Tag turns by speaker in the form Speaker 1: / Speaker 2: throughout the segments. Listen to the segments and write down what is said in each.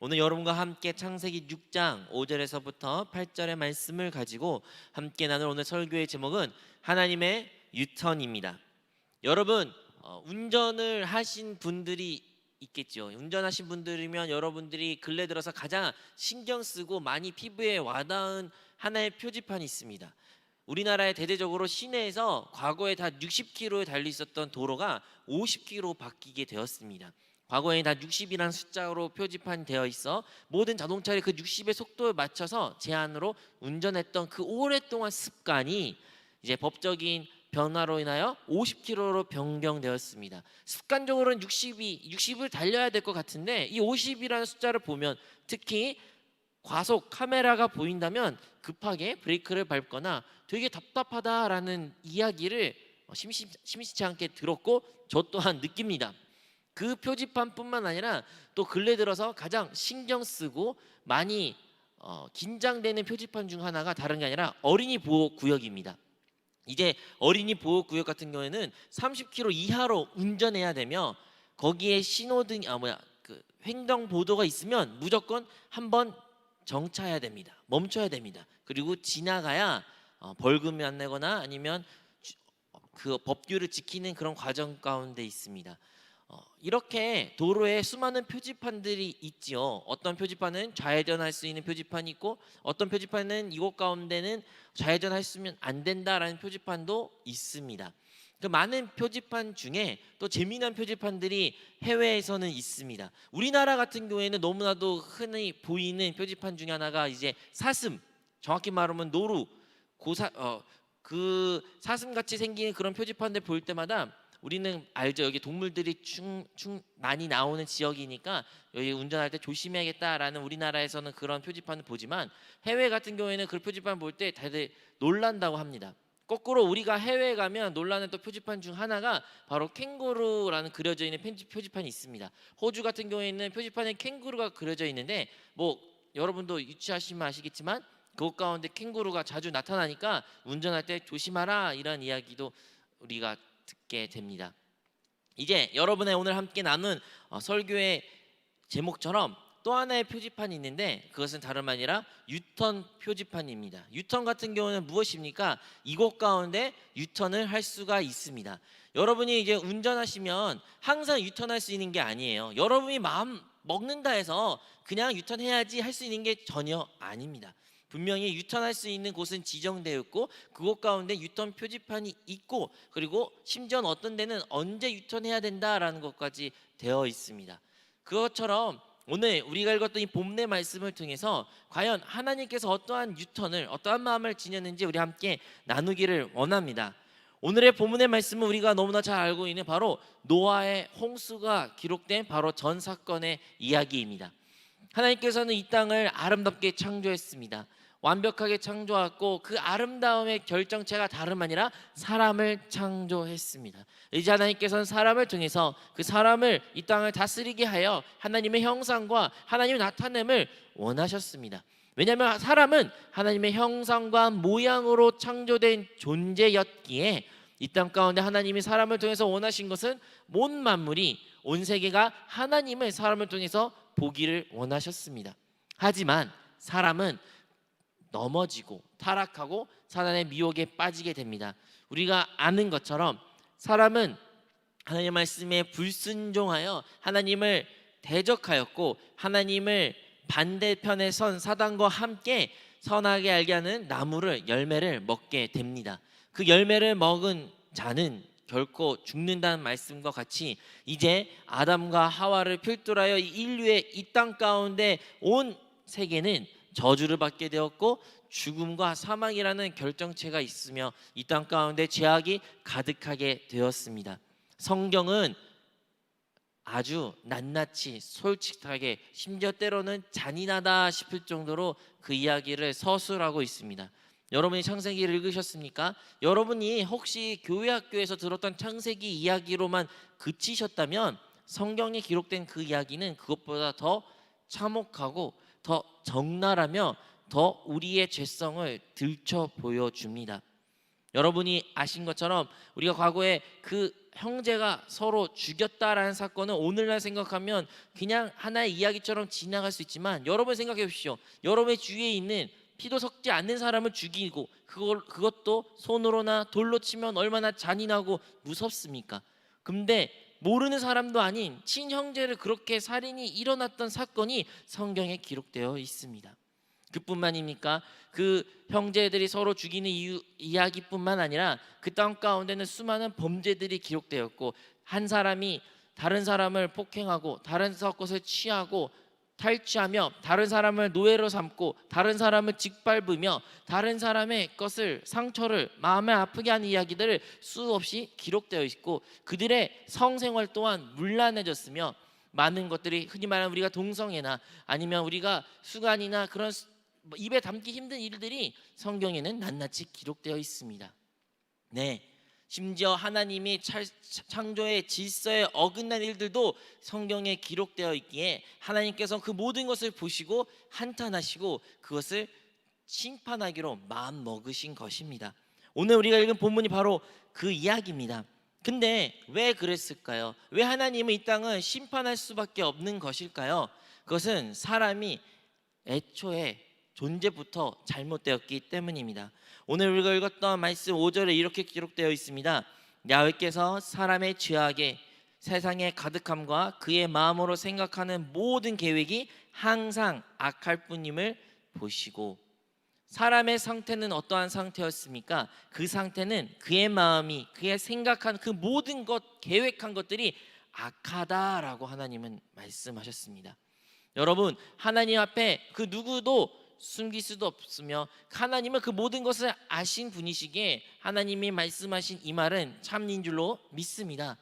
Speaker 1: 오늘 여러분과 함께 창세기 6장 5절에서부터 8절의 말씀을 가지고 함께 나눌 오늘 설교의 제목은 하나님의 유턴입니다. 여러분, 운전을 하신 분들이 있겠죠. 운전하신 분들이면 여러분들이 근래 들어서 가장 신경 쓰고 많이 피부에 와닿은 하나의 표지판이 있습니다. 우리나라에 대대적으로 시내에서 과거에 다 60km에 달려 있었던 도로가 50km 바뀌게 되었습니다. 과거에 다 60이라는 숫자로 표지판 되어 있어 모든 자동차를 그 60의 속도에 맞춰서 제한으로 운전했던 그 오랫동안 습관이 이제 법적인 변화로 인하여 50km로 변경되었습니다. 습관적으로는 60을 달려야 될 것 같은데 이 50이라는 숫자를 보면 특히 과속 카메라가 보인다면 급하게 브레이크를 밟거나 되게 답답하다라는 이야기를 심심치 않게 들었고 저 또한 느낍니다. 그 표지판뿐만 아니라 또 근래 들어서 가장 신경 쓰고 많이 긴장되는 표지판 중 하나가 다른 게 아니라 어린이 보호 구역입니다. 이제 어린이 보호 구역 같은 경우에는 30km 이하로 운전해야 되며 거기에 신호등 그 횡단 보도가 있으면 무조건 한번 정차해야 됩니다. 멈춰야 됩니다. 그리고 지나가야 벌금이 안 내거나 아니면 그 법규를 지키는 그런 과정 가운데 있습니다. 이렇게 도로에 수많은 표지판들이 있지요. 어떤 표지판은 좌회전할 수 있는 표지판이 있고 어떤 표지판은 이곳 가운데는 좌회전했으면 안 된다라는 표지판도 있습니다. 그 많은 표지판 중에 또 재미난 표지판들이 해외에서는 있습니다. 우리나라 같은 경우에는 너무나도 흔히 보이는 표지판 중에 하나가 이제 사슴, 정확히 말하면 노루, 그 사슴같이 생긴 그런 표지판들 볼 때마다 우리는 알죠. 여기 동물들이 많이 나오는 지역이니까 여기 운전할 때 조심해야겠다라는 우리나라에서는 그런 표지판을 보지만 해외 같은 경우에는 그 표지판 볼 때 다들 놀란다고 합니다. 거꾸로 우리가 해외에 가면 놀라는 또 표지판 중 하나가 바로 캥거루라는 그려져 있는 표지판이 있습니다. 호주 같은 경우에는 표지판에 캥거루가 그려져 있는데 뭐 여러분도 유치하시면 아시겠지만 그곳 가운데 캥거루가 자주 나타나니까 운전할 때 조심하라 이런 이야기도 우리가 듣게 됩니다. 이제 여러분의 오늘 함께 나눈 설교의 제목처럼 또 하나의 표지판이 있는데 그것은 다름 아니라 유턴 표지판입니다. 유턴 같은 경우는 무엇입니까? 이곳 가운데 유턴을 할 수가 있습니다. 여러분이 이제 운전하시면 항상 유턴할 수 있는 게 아니에요. 여러분이 마음 먹는다 해서 그냥 유턴해야지 할 수 있는 게 전혀 아닙니다. 분명히 유턴할 수 있는 곳은 지정되어 있고 그곳 가운데 유턴 표지판이 있고 그리고 심지어는 어떤 데는 언제 유턴해야 된다라는 것까지 되어 있습니다. 그것처럼 오늘 우리가 읽었던 이 본문의 말씀을 통해서 과연 하나님께서 어떠한 유턴을 어떠한 마음을 지녔는지 우리 함께 나누기를 원합니다. 오늘의 본문의 말씀은 우리가 너무나 잘 알고 있는 바로 노아의 홍수가 기록된 바로 전 사건의 이야기입니다. 하나님께서는 이 땅을 아름답게 창조했습니다. 완벽하게 창조했고 그 아름다움의 결정체가 다름 아니라 사람을 창조했습니다. 이제 하나님께서는 사람을 통해서 그 사람을 이 땅을 다스리게 하여 하나님의 형상과 하나님의 나타냄을 원하셨습니다. 왜냐하면 사람은 하나님의 형상과 모양으로 창조된 존재였기에 이 땅 가운데 하나님이 사람을 통해서 원하신 것은 온 만물이 온 세계가 하나님을 사람을 통해서 보기를 원하셨습니다. 하지만 사람은 넘어지고 타락하고 사단의 미혹에 빠지게 됩니다. 우리가 아는 것처럼 사람은 하나님의 말씀에 불순종하여 하나님을 대적하였고 하나님을 반대편에 선 사단과 함께 선하게 알게 하는 나무를 열매를 먹게 됩니다. 그 열매를 먹은 자는 결코 죽는다는 말씀과 같이 이제 아담과 하와를 필두하여 인류의 이 땅 가운데 온 세계는 저주를 받게 되었고 죽음과 사망이라는 결정체가 있으며 이 땅 가운데 죄악이 가득하게 되었습니다. 성경은 아주 낱낱이 솔직하게 심지어 때로는 잔인하다 싶을 정도로 그 이야기를 서술하고 있습니다. 여러분이 창세기를 읽으셨습니까? 여러분이 혹시 교회 학교에서 들었던 창세기 이야기로만 그치셨다면 성경에 기록된 그 이야기는 그것보다 더 참혹하고 더 적나라며 더 우리의 죄성을 들춰 보여줍니다. 여러분이 아신 것처럼 우리가 과거에 그 형제가 서로 죽였다라는 사건은 오늘날 생각하면 그냥 하나의 이야기처럼 지나갈 수 있지만, 여러분 생각해 보십시오. 여러분의 주위에 있는 피도 섞지 않는 사람을 죽이고 그것도 손으로나 돌로 치면 얼마나 잔인하고 무섭습니까? 근데 모르는 사람도 아닌 친형제를 그렇게 살인이 일어났던 사건이 성경에 기록되어 있습니다. 그뿐만입니까? 그 형제들이 서로 죽이는 이야기뿐만 아니라 그 땅 가운데는 수많은 범죄들이 기록되었고, 한 사람이 다른 사람을 폭행하고 다른 것을 취하고 탈취하며 다른 사람을 노예로 삼고 다른 사람을 짓밟으며 다른 사람의 것을, 상처를 마음을 아프게 하는 이야기들을 수없이 기록되어 있고, 그들의 성생활 또한 문란해졌으며 많은 것들이 흔히 말하는 우리가 동성애나 아니면 우리가 수간이나 그런 입에 담기 힘든 일들이 성경에는 낱낱이 기록되어 있습니다. 네, 심지어 하나님이 창조의 질서에 어긋난 일들도 성경에 기록되어 있기에 하나님께서 그 모든 것을 보시고 한탄하시고 그것을 심판하기로 마음 먹으신 것입니다. 오늘 우리가 읽은 본문이 바로 그 이야기입니다. 근데 왜 그랬을까요? 왜 하나님은 이 땅을 심판할 수밖에 없는 것일까요? 그것은 사람이 애초에 존재부터 잘못되었기 때문입니다. 오늘 우리가 읽었던 말씀 5절에 이렇게 기록되어 있습니다. 야훼께서 사람의 죄악에 세상의 가득함과 그의 마음으로 생각하는 모든 계획이 항상 악할 뿐임을 보시고, 사람의 상태는 어떠한 상태였습니까? 그 상태는 그의 마음이, 그의 생각한 그 모든 것, 계획한 것들이 악하다라고 하나님은 말씀하셨습니다. 여러분, 하나님 앞에 그 누구도 숨길 수도 없으며 하나님은 그 모든 것을 아신 분이시기에 하나님이 말씀하신 이 말은 참인 줄로 믿습니다.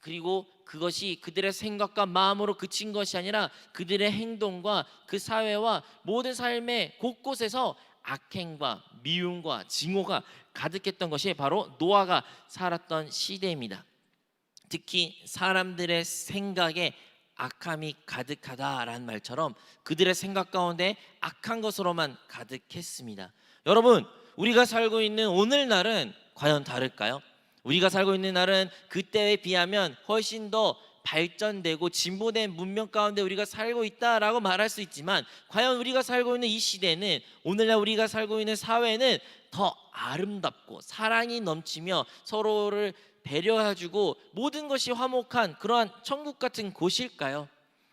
Speaker 1: 그리고 그것이 그들의 생각과 마음으로 그친 것이 아니라 그들의 행동과 그 사회와 모든 삶의 곳곳에서 악행과 미움과 증오가 가득했던 것이 바로 노아가 살았던 시대입니다. 특히 사람들의 생각에 악함이 가득하다라는 말처럼 그들의 생각 가운데 악한 것으로만 가득했습니다. 여러분, 우리가 살고 있는 오늘날은 과연 다를까요? 우리가 살고 있는 날은 그때에 비하면 훨씬 더 발전되고 진보된 문명 가운데 우리가 살고 있다라고 말할 수 있지만, 과연 우리가 살고 있는 이 시대는, 오늘날 우리가 살고 있는 사회는 더 아름답고 사랑이 넘치며 서로를 배려해주고 모든 것이 화목한 그러한 천국 같은 곳일까요?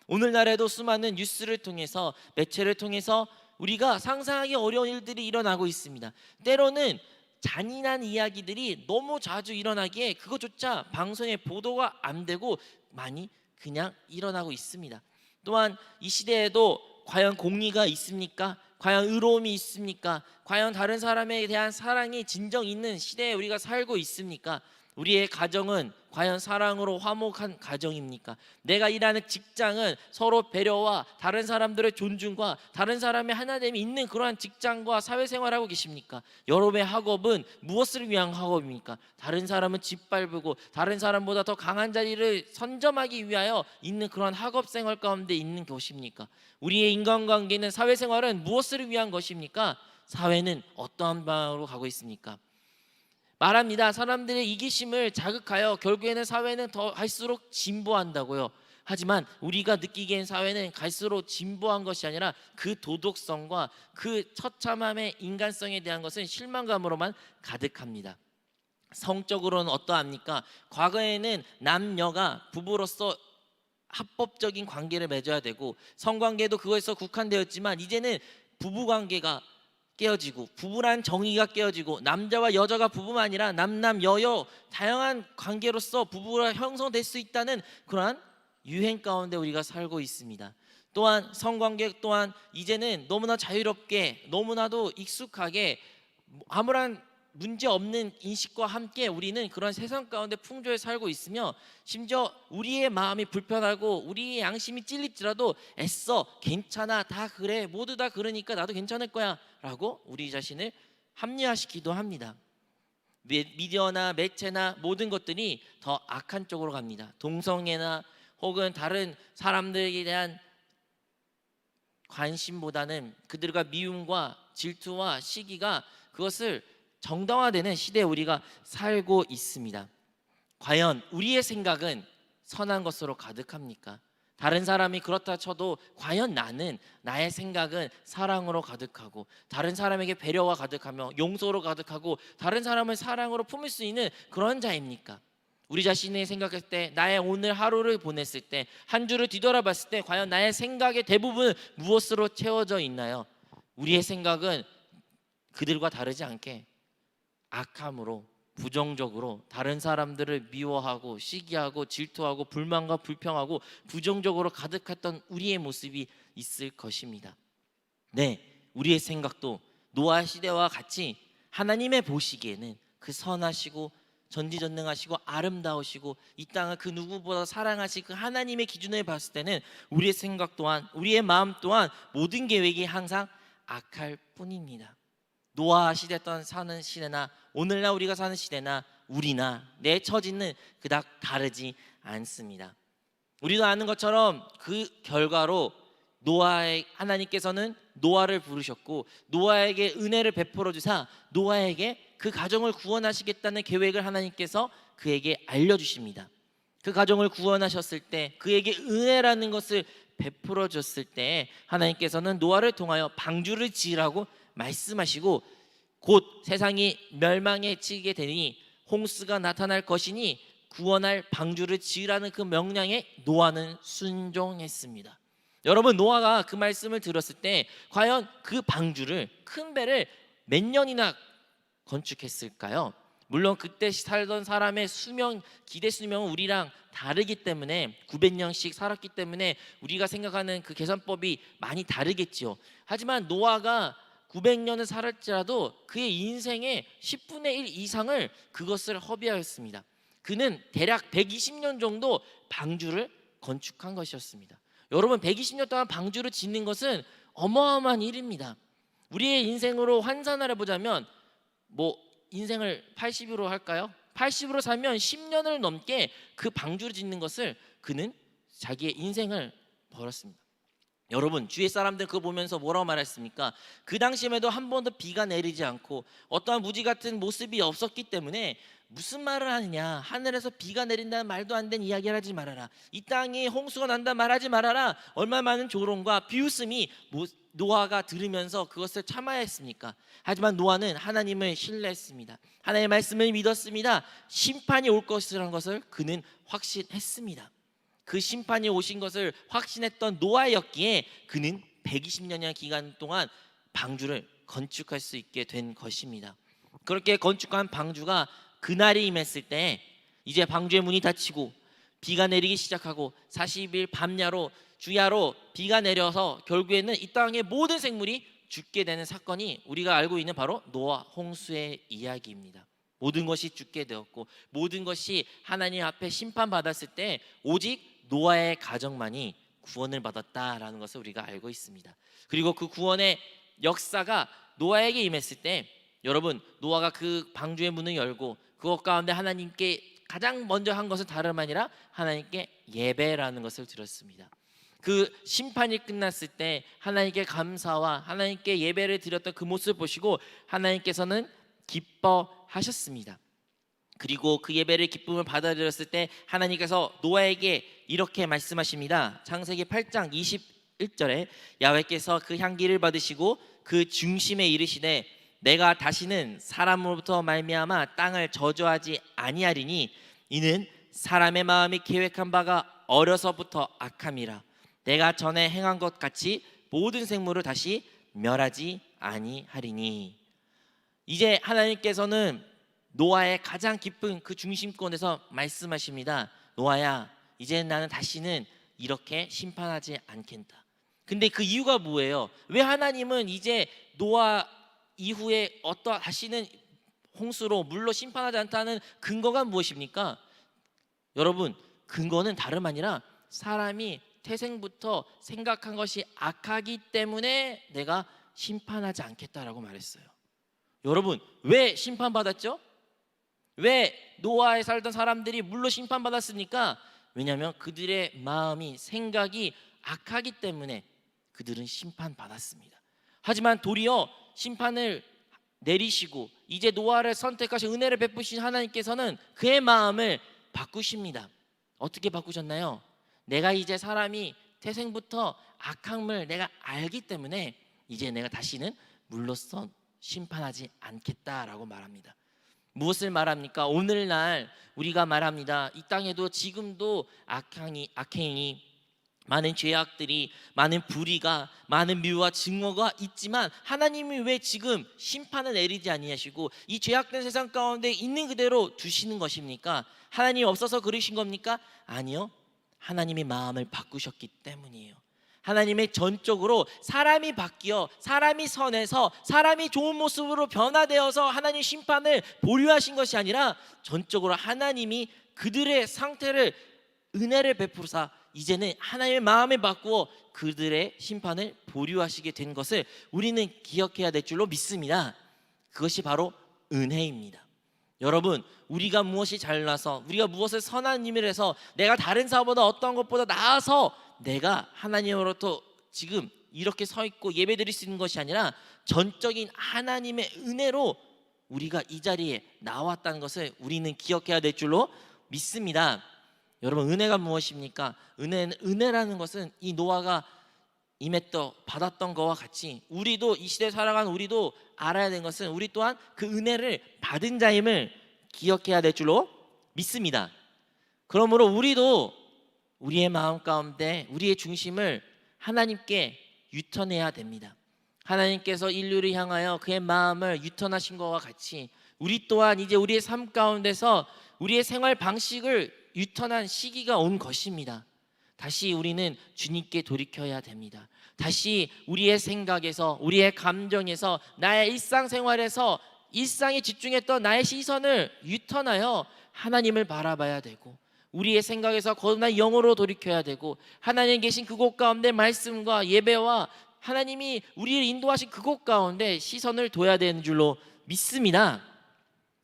Speaker 1: 오늘날에도 수많은 뉴스를 통해서, 매체를 통해서 우리가 상상하기 어려운 일들이 일어나고 있습니다. 때로는 잔인한 이야기들이 너무 자주 일어나기에 그것조차 방송에 보도가 안 되고 많이 그냥 일어나고 있습니다. 또한 이 시대에도 과연 공의가 있습니까? 과연 의로움이 있습니까? 과연 다른 사람에 대한 사랑이 진정 있는 시대에 우리가 살고 있습니까? 우리의 가정은 과연 사랑으로 화목한 가정입니까? 내가 일하는 직장은 서로 배려와 다른 사람들의 존중과 다른 사람의 하나됨이 있는 그러한 직장과 사회생활하고 계십니까? 여러분의 학업은 무엇을 위한 학업입니까? 다른 사람은 짓밟고 다른 사람보다 더 강한 자리를 선점하기 위하여 있는 그러한 학업생활 가운데 있는 것입니까? 우리의 인간관계는, 사회생활은 무엇을 위한 것입니까? 사회는 어떠한 방향으로 가고 있습니까? 말합니다. 사람들의 이기심을 자극하여 결국에는 사회는 더 갈수록 진보한다고요. 하지만 우리가 느끼기엔 사회는 갈수록 진보한 것이 아니라 그 도덕성과 그 처참함의 인간성에 대한 것은 실망감으로만 가득합니다. 성적으로는 어떠합니까? 과거에는 남녀가 부부로서 합법적인 관계를 맺어야 되고 성관계도 그거에서 국한되었지만, 이제는 부부관계가 깨어지고 부부란 정의가 깨어지고 남자와 여자가 부부가 아니라 남남 여여 다양한 관계로서 부부가 형성될 수 있다는 그러한 유행 가운데 우리가 살고 있습니다. 또한 성관계 또한 이제는 너무나 자유롭게, 너무나도 익숙하게, 아무런 문제 없는 인식과 함께 우리는 그런 세상 가운데 풍조에 살고 있으며, 심지어 우리의 마음이 불편하고 우리의 양심이 찔릴지라도 애써 괜찮아, 다 그래, 모두 다 그러니까 나도 괜찮을 거야 라고 우리 자신을 합리화시키기도 합니다. 미디어나 매체나 모든 것들이 더 악한 쪽으로 갑니다. 동성애나 혹은 다른 사람들에 대한 관심보다는 그들과 미움과 질투와 시기가 그것을 정당화되는 시대에 우리가 살고 있습니다. 과연 우리의 생각은 선한 것으로 가득합니까? 다른 사람이 그렇다 쳐도 과연 나의 생각은 사랑으로 가득하고 다른 사람에게 배려와 가득하며 용서로 가득하고 다른 사람을 사랑으로 품을 수 있는 그런 자입니까? 우리 자신이 생각했을 때, 나의 오늘 하루를 보냈을 때, 한 주를 뒤돌아봤을 때 과연 나의 생각의 대부분 무엇으로 채워져 있나요? 우리의 생각은 그들과 다르지 않게 악함으로, 부정적으로 다른 사람들을 미워하고 시기하고 질투하고 불만과 불평하고 부정적으로 가득했던 우리의 모습이 있을 것입니다. 네, 우리의 생각도 노아 시대와 같이 하나님의 보시기에는 그 선하시고 전지전능하시고 아름다우시고 이 땅을 그 누구보다 사랑하신 그 하나님의 기준을 봤을 때는 우리의 생각 또한, 우리의 마음 또한 모든 계획이 항상 악할 뿐입니다. 노아 시대 때 사는 시대나 오늘날 우리가 사는 시대나 우리나 내 처지는 그닥 다르지 않습니다. 우리도 아는 것처럼 그 결과로 하나님께서는 노아를 부르셨고 노아에게 은혜를 베풀어 주사 노아에게 그 가정을 구원하시겠다는 계획을 하나님께서 그에게 알려주십니다. 그 가정을 구원하셨을 때, 그에게 은혜라는 것을 베풀어 줬을 때 하나님께서는 노아를 통하여 방주를 지으라고 말씀하시고 곧 세상이 멸망에 치게 되니 홍수가 나타날 것이니 구원할 방주를 지으라는 그 명령에 노아는 순종했습니다. 여러분, 노아가 그 말씀을 들었을 때 과연 그 방주를, 큰 배를 몇 년이나 건축했을까요? 물론 그때 살던 사람의 기대 수명은 우리랑 다르기 때문에 900년씩 살았기 때문에 우리가 생각하는 그 계산법이 많이 다르겠지요. 하지만 노아가 900년을 살았지라도 그의 인생의 10분의 1 이상을 그것을 허비하였습니다. 그는 대략 120년 정도 방주를 건축한 것이었습니다. 여러분, 120년 동안 방주를 짓는 것은 어마어마한 일입니다. 우리의 인생으로 환산을 해보자면 인생을 80으로 할까요? 80으로 살면 10년을 넘게 그 방주를 짓는 것을 그는 자기의 인생을 벌었습니다. 여러분, 주위의 사람들 그거 보면서 뭐라고 말했습니까? 그 당시에도 한 번도 비가 내리지 않고 어떠한 무지 같은 모습이 없었기 때문에 무슨 말을 하느냐, 하늘에서 비가 내린다는 말도 안 되는 이야기를 하지 말아라, 이 땅에 홍수가 난다 말하지 말아라, 얼마나 많은 조롱과 비웃음이 노아가 들으면서 그것을 참아야 했습니까? 하지만 노아는 하나님을 신뢰했습니다. 하나님의 말씀을 믿었습니다. 심판이 올 것이라는 것을 그는 확신했습니다. 그 심판이 오신 것을 확신했던 노아였기에 그는 120년의 기간 동안 방주를 건축할 수 있게 된 것입니다. 그렇게 건축한 방주가 그날이 임했을 때 이제 방주의 문이 닫히고 비가 내리기 시작하고 40일 밤야로 주야로 비가 내려서 결국에는 이 땅의 모든 생물이 죽게 되는 사건이 우리가 알고 있는 바로 노아 홍수의 이야기입니다. 모든 것이 죽게 되었고 모든 것이 하나님 앞에 심판받았을 때 오직 노아의 가정만이 구원을 받았다라는 것을 우리가 알고 있습니다. 그리고 그 구원의 역사가 노아에게 임했을 때 여러분, 노아가 그 방주의 문을 열고 그것 가운데 하나님께 가장 먼저 한 것은 다름 아니라 하나님께 예배라는 것을 드렸습니다. 그 심판이 끝났을 때 하나님께 감사와 하나님께 예배를 드렸던 그 모습을 보시고 하나님께서는 기뻐하셨습니다. 그리고 그 예배를 기쁨을 받아들였을 때 하나님께서 노아에게 이렇게 말씀하십니다. 창세기 8장 21절에 야훼께서 그 향기를 받으시고 그 중심에 이르시되 내가 다시는 사람으로부터 말미암아 땅을 저주하지 아니하리니 이는 사람의 마음이 계획한 바가 어려서부터 악함이라. 내가 전에 행한 것 같이 모든 생물을 다시 멸하지 아니하리니. 이제 하나님께서는 노아의 가장 깊은 그 중심권에서 말씀하십니다. 노아야, 이제 나는 다시는 이렇게 심판하지 않겠다. 근데 그 이유가 뭐예요? 왜 하나님은 이제 노아 이후에 다시는 홍수로 물로 심판하지 않다는 근거가 무엇입니까? 여러분, 근거는 다름 아니라 사람이 태생부터 생각한 것이 악하기 때문에 내가 심판하지 않겠다라고 말했어요. 여러분, 왜 심판받았죠? 왜 노아에 살던 사람들이 물로 심판받았습니까? 왜냐하면 그들의 마음이, 생각이 악하기 때문에 그들은 심판받았습니다. 하지만 도리어 심판을 내리시고 이제 노아를 선택하신 은혜를 베푸신 하나님께서는 그의 마음을 바꾸십니다. 어떻게 바꾸셨나요? 내가 이제 사람이 태생부터 악함을 내가 알기 때문에 이제 내가 다시는 물로써 심판하지 않겠다라고 말합니다. 무엇을 말합니까? 오늘날 우리가 말합니다. 이 땅에도 지금도 악행이 많은 죄악들이, 많은 불의가, 많은 묘와 증오가 있지만 하나님이 왜 지금 심판을 내리지 아니하시고 이 죄악된 세상 가운데 있는 그대로 두시는 것입니까? 하나님이 없어서 그러신 겁니까? 아니요. 하나님이 마음을 바꾸셨기 때문이에요. 하나님의 전적으로 사람이 바뀌어 사람이 선해서 사람이 좋은 모습으로 변화되어서 하나님 심판을 보류하신 것이 아니라 전적으로 하나님이 그들의 상태를 은혜를 베푸사 이제는 하나님의 마음을 바꾸어 그들의 심판을 보류하시게 된 것을 우리는 기억해야 될 줄로 믿습니다. 그것이 바로 은혜입니다. 여러분, 우리가 무엇이 잘나서 우리가 무엇을 선한 일을 해서 내가 다른 사람보다 어떤 것보다 나아서 내가 하나님으로부터 지금 이렇게 서 있고 예배드릴 수 있는 것이 아니라 전적인 하나님의 은혜로 우리가 이 자리에 나왔다는 것을 우리는 기억해야 될 줄로 믿습니다. 여러분, 은혜가 무엇입니까? 은혜라는 것은 이 노아가 임했던 받았던 것과 같이 우리도 이 시대에 살아가는 우리도 알아야 되는 것은 우리 또한 그 은혜를 받은 자임을 기억해야 될 줄로 믿습니다. 그러므로 우리도 우리의 마음 가운데 우리의 중심을 하나님께 유턴해야 됩니다. 하나님께서 인류를 향하여 그의 마음을 유턴하신 것과 같이 우리 또한 이제 우리의 삶 가운데서 우리의 생활 방식을 유턴한 시기가 온 것입니다. 다시 우리는 주님께 돌이켜야 됩니다. 다시 우리의 생각에서 우리의 감정에서 나의 일상생활에서 일상에 집중했던 나의 시선을 유턴하여 하나님을 바라봐야 되고 우리의 생각에서 거듭난 영으로 돌이켜야 되고 하나님 계신 그곳 가운데 말씀과 예배와 하나님이 우리를 인도하신 그곳 가운데 시선을 둬야 되는 줄로 믿습니다.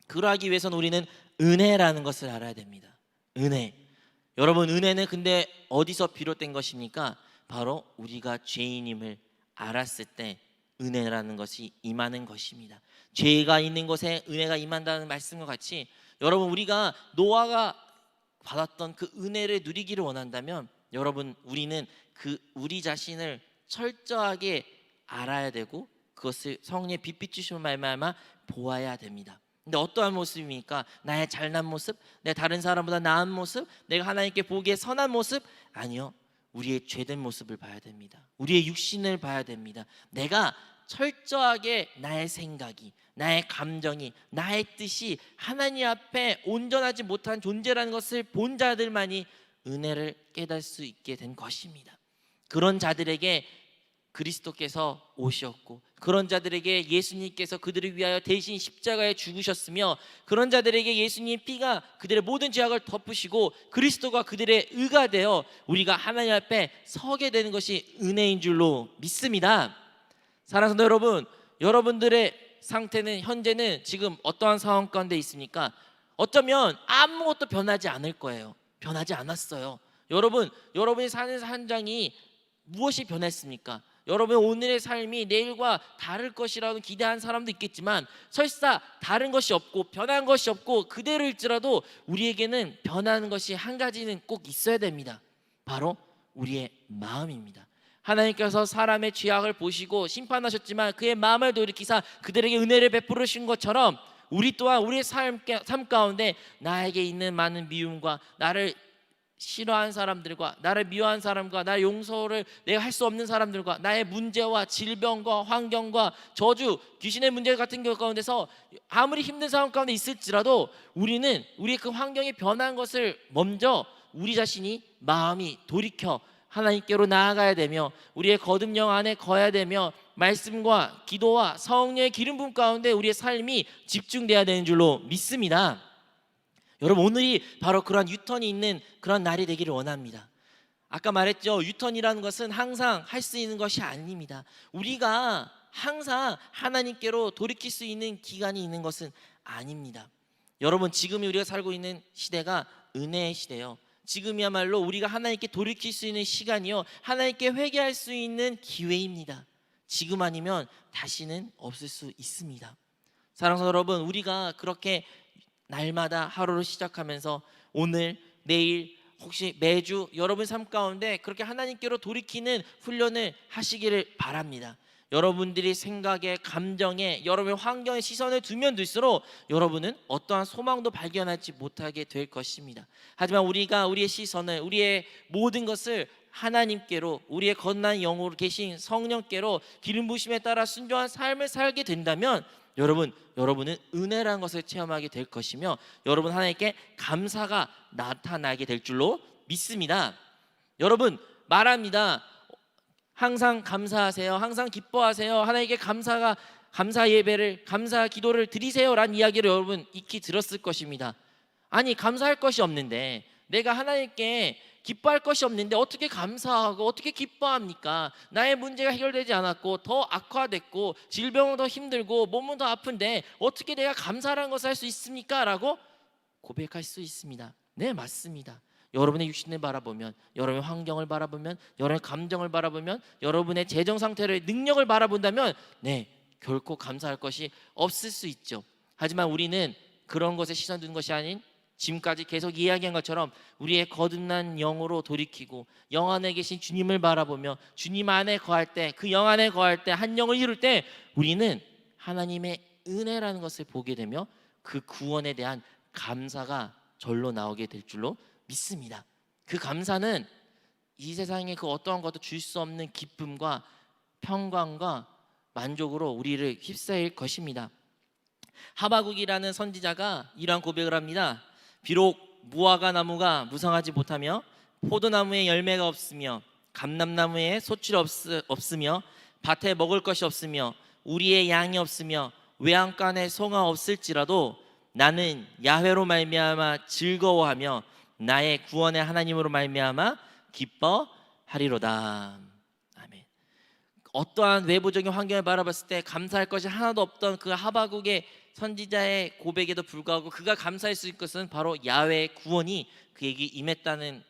Speaker 1: 그러하기 위해서는 우리는 은혜라는 것을 알아야 됩니다. 은혜. 여러분, 은혜는 근데 어디서 비롯된 것입니까? 바로 우리가 죄인임을 알았을 때 은혜라는 것이 임하는 것입니다. 죄가 있는 곳에 은혜가 임한다는 말씀과 같이 여러분, 우리가 노아가 받았던 그 은혜를 누리기를 원한다면 여러분, 우리는 우리 자신을 철저하게 알아야 되고 그것을 성령의 빛 주심을 말미암아 보아야 됩니다. 근데 어떠한 모습입니까? 나의 잘난 모습, 내 다른 사람보다 나은 모습, 내가 하나님께 보기에 선한 모습? 아니요. 우리의 죄된 모습을 봐야 됩니다. 우리의 육신을 봐야 됩니다. 내가 철저하게 나의 생각이, 나의 감정이, 나의 뜻이 하나님 앞에 온전하지 못한 존재라는 것을 본 자들만이 은혜를 깨달을 수 있게 된 것입니다. 그런 자들에게 그리스도께서 오셨고 그런 자들에게 예수님께서 그들을 위하여 대신 십자가에 죽으셨으며 그런 자들에게 예수님의 피가 그들의 모든 죄악을 덮으시고 그리스도가 그들의 의가 되어 우리가 하나님 앞에 서게 되는 것이 은혜인 줄로 믿습니다. 사랑하는 성도 여러분, 여러분들의 상태는 현재는 지금 어떠한 상황 가운데 있습니까? 어쩌면 아무것도 변하지 않을 거예요. 변하지 않았어요. 여러분이 사는 현장이 무엇이 변했습니까? 여러분의 오늘의 삶이 내일과 다를 것이라고 기대한 사람도 있겠지만 설사 다른 것이 없고 변한 것이 없고 그대로일지라도 우리에게는 변하는 것이 한 가지는 꼭 있어야 됩니다. 바로 우리의 마음입니다. 하나님께서 사람의 죄악을 보시고 심판하셨지만 그의 마음을 돌이키사 그들에게 은혜를 베푸신 것처럼 우리 또한 우리의 삶 가운데 나에게 있는 많은 미움과 나를 싫어한 사람들과 나를 미워한 사람과 나의 용서를 내가 할 수 없는 사람들과 나의 문제와 질병과 환경과 저주, 귀신의 문제 같은 경우 가운데서 아무리 힘든 상황 가운데 있을지라도 우리는 우리의 그 환경이 변한 것을 먼저 우리 자신이 마음이 돌이켜 하나님께로 나아가야 되며 우리의 거듭령 안에 거해야 되며 말씀과 기도와 성령의 기름 부음 가운데 우리의 삶이 집중돼야 되는 줄로 믿습니다. 여러분, 오늘이 바로 그러한 유턴이 있는 그런 날이 되기를 원합니다. 아까 말했죠. 유턴이라는 것은 항상 할 수 있는 것이 아닙니다. 우리가 항상 하나님께로 돌이킬 수 있는 기간이 있는 것은 아닙니다. 여러분, 지금이 우리가 살고 있는 시대가 은혜의 시대요. 지금이야말로 우리가 하나님께 돌이킬 수 있는 시간이요, 하나님께 회개할 수 있는 기회입니다. 지금 아니면 다시는 없을 수 있습니다. 사랑하는 여러분, 우리가 그렇게 날마다 하루를 시작하면서 오늘, 내일, 혹시 매주 여러분 삶 가운데 그렇게 하나님께로 돌이키는 훈련을 하시기를 바랍니다. 여러분들이 생각에, 감정에, 여러분의 환경에 시선을 두면 둘수록 여러분은 어떠한 소망도 발견하지 못하게 될 것입니다. 하지만 우리가 우리의 시선을, 우리의 모든 것을 하나님께로, 우리의 거듭난 영으로 계신 성령께로 기름 부심에 따라 순종한 삶을 살게 된다면 여러분은 은혜라는 것을 체험하게 될 것이며 여러분 하나님께 감사가 나타나게 될 줄로 믿습니다. 여러분 말합니다. 항상 감사하세요. 항상 기뻐하세요. 하나님께 감사 예배를, 감사 기도를 드리세요라는 이야기를 여러분 익히 들었을 것입니다. 아니 감사할 것이 없는데, 내가 하나님께 기뻐할 것이 없는데 어떻게 감사하고 어떻게 기뻐합니까? 나의 문제가 해결되지 않았고 더 악화됐고 질병은 더 힘들고 몸은 더 아픈데 어떻게 내가 감사라는 것을 할 수 있습니까? 라고 고백할 수 있습니다. 네, 맞습니다. 여러분의 육신을 바라보면, 여러분의 환경을 바라보면, 여러분의 감정을 바라보면, 여러분의 재정 상태를, 능력을 바라본다면 네, 결코 감사할 것이 없을 수 있죠. 하지만 우리는 그런 것에 시선 두는 것이 아닌 지금까지 계속 이야기한 것처럼 우리의 거듭난 영으로 돌이키고 영 안에 계신 주님을 바라보며 주님 안에 거할 때, 그 영 안에 거할 때, 한 영을 이룰 때 우리는 하나님의 은혜라는 것을 보게 되며 그 구원에 대한 감사가 절로 나오게 될 줄로 믿습니다. 그 감사는 이 세상에 그 어떠한 것도 줄 수 없는 기쁨과 평강과 만족으로 우리를 휩싸일 것입니다. 하바국이라는 선지자가 이러한 고백을 합니다. 비록 무화과 나무가 무성하지 못하며 포도나무에 열매가 없으며 감람나무에 소출이 없으며 밭에 먹을 것이 없으며 우리의 양이 없으며 외양간에 소가 없을지라도 나는 야훼로 말미암아 즐거워하며 나의 구원의 하나님으로 말미암아 기뻐하리로다. 아멘. 어떠한 외부적인 환경을 바라봤을 때 감사할 것이 하나도 없던 그 하바국의 선지자의 고백에도 불구하고 그가 감사할 수 있는 것은 바로 야훼의 구원이 그에게 임했다는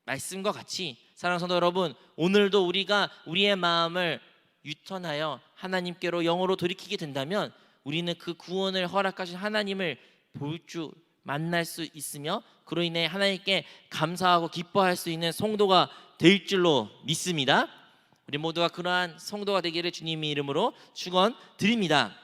Speaker 1: 말씀과 같이, 사랑하는 성도 여러분, 오늘도 우리가 우리의 마음을 유턴하여 하나님께로 영으로 돌이키게 된다면 우리는 그 구원을 허락하신 하나님을 볼 줄, 만날 수 있으며 그로 인해 하나님께 감사하고 기뻐할 수 있는 성도가 될 줄로 믿습니다. 우리 모두가 그러한 성도가 되기를 주님의 이름으로 축원드립니다.